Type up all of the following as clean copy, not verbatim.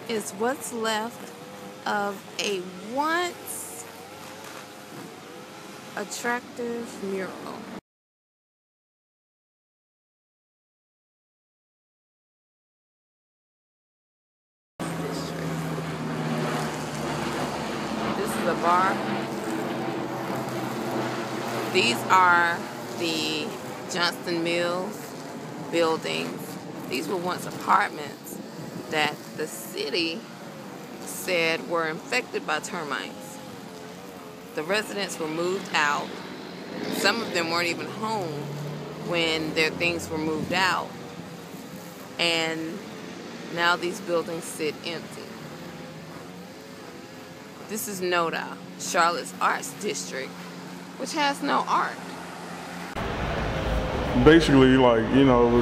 is what's left of a once attractive mural. This is a bar. These are the Johnston Mills buildings. These were once apartments that the city said were infected by termites. The residents were moved out. Some of them weren't even home when their things were moved out. And now these buildings sit empty. This is NODA, Charlotte's Arts District, which has no art. Basically, like, you know,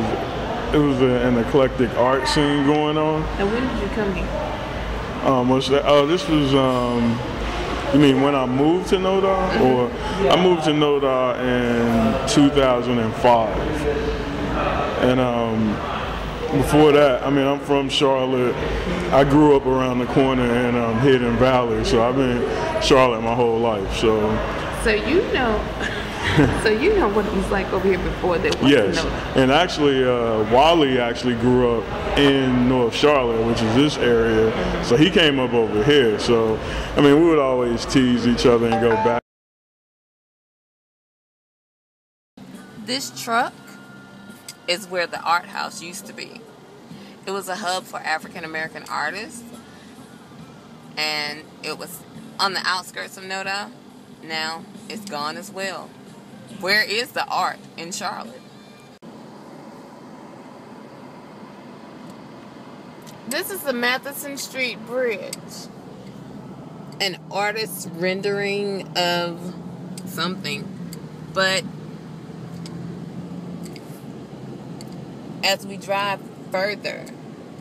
it was an eclectic art scene going on. And when did you come here? What's that? Oh, this was, you mean when I moved to NODA? Or I moved to NODA in 2005. And before that, I mean, I'm from Charlotte. I grew up around the corner in Hidden Valley, so I've been in Charlotte my whole life. So you know what it was like over here before there was yes, NODA. and actually, Wally actually grew up in North Charlotte, which is this area. So he came up over here. So, I mean, we would always tease each other and go back. This truck is where the art house used to be. It was a hub for African American artists, and it was on the outskirts of NODA. Now it's gone as well. Where is the art in Charlotte? This is the Matheson Street Bridge. An artist's rendering of something. But as we drive further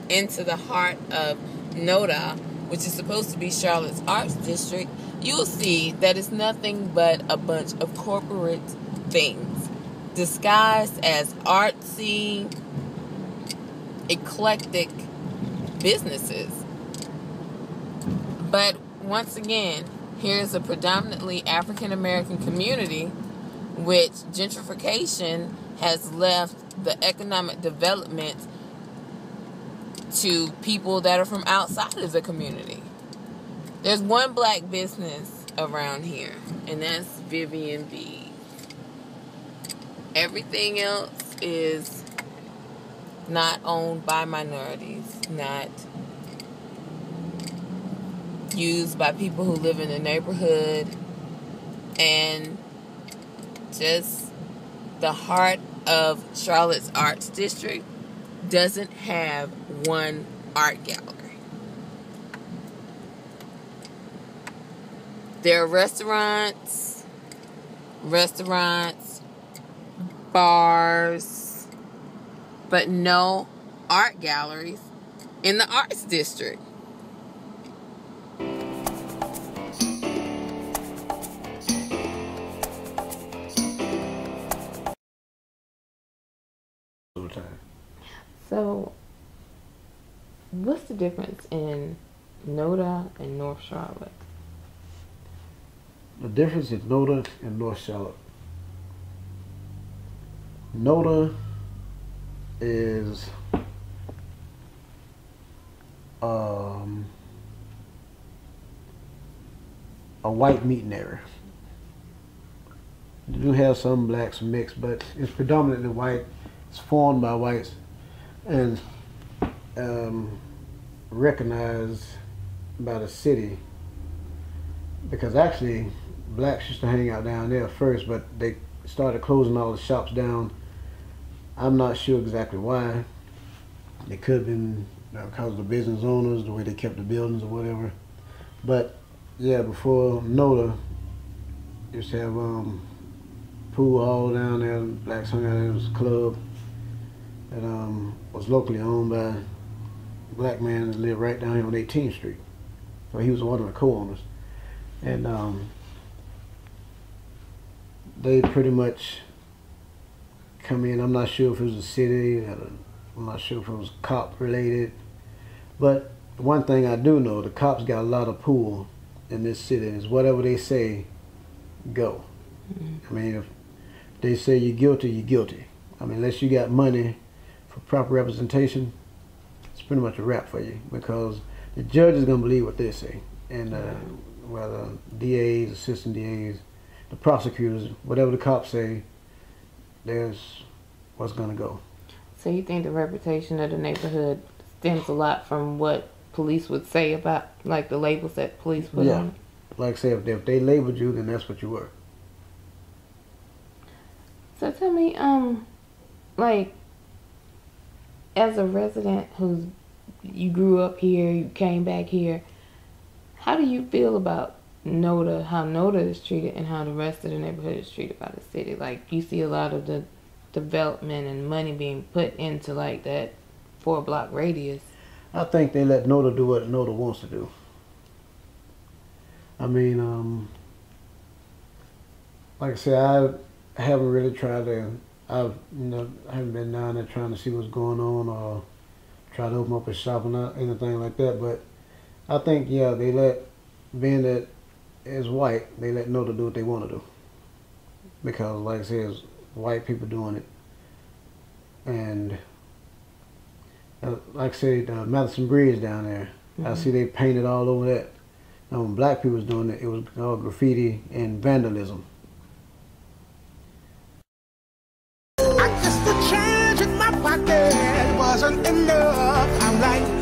into the heart of NODA, which is supposed to be Charlotte's Arts District, you'll see that it's nothing but a bunch of corporate things disguised as artsy, eclectic businesses. But once again, here's a predominantly African American community, which gentrification has left the economic development to people that are from outside of the community. There's one black business around here, and that's Vivian B. Everything else is not owned by minorities, not used by people who live in the neighborhood, and just the heart of Charlotte's Arts District doesn't have one art gallery. There are restaurants, bars, but no art galleries in the Arts District. So, what's the difference in NODA and North Charlotte? The difference is NODA and North Charlotte. NODA is a white meeting area. You do have some blacks mixed, but it's predominantly white. It's formed by whites and recognized by the city, because actually blacks used to hang out down there first, but they started closing all the shops down. I'm not sure exactly why. It could have been because of the business owners, the way they kept the buildings or whatever. But yeah, before NODA, used to have pool hall down there. Blacks hung out there. It was a club that was locally owned by a black man that lived right down here on 18th Street. So he was one of the co-owners. And they pretty much come in. I'm not sure if it was a city, I'm not sure if it was cop related, but one thing I do know, the cops got a lot of pull in this city. Is whatever they say, go. I mean, if they say you're guilty, you're guilty. I mean, unless you got money for proper representation, it's pretty much a wrap for you, because the judge is going to believe what they say. And whether DAs, assistant DAs, the prosecutors, whatever the cops say, there's what's going to go. So you think the reputation of the neighborhood stems a lot from what police would say about, like, the labels that police put on? Like I said, if they labeled you, then that's what you were. So tell me, like, as a resident you grew up here, you came back here, how do you feel about Noda, how Noda is treated and how the rest of the neighborhood is treated by the city? Like, you see a lot of the development and money being put into, like, that 4-block radius. I think they let Noda do what Noda wants to do. I mean, like I said, I haven't really tried to, I haven't been down there trying to see what's going on or try to open up a shop or anything like that. But I think, yeah, they let, being that it's white, they let Noda do what they want to do. Because, like I said, it's white people doing it. And like I said, Madison Bridge down there, I see they painted all over that. Now, when black people was doing it, it was all graffiti and vandalism. I guess the change in my pocket wasn't enough. I'm like,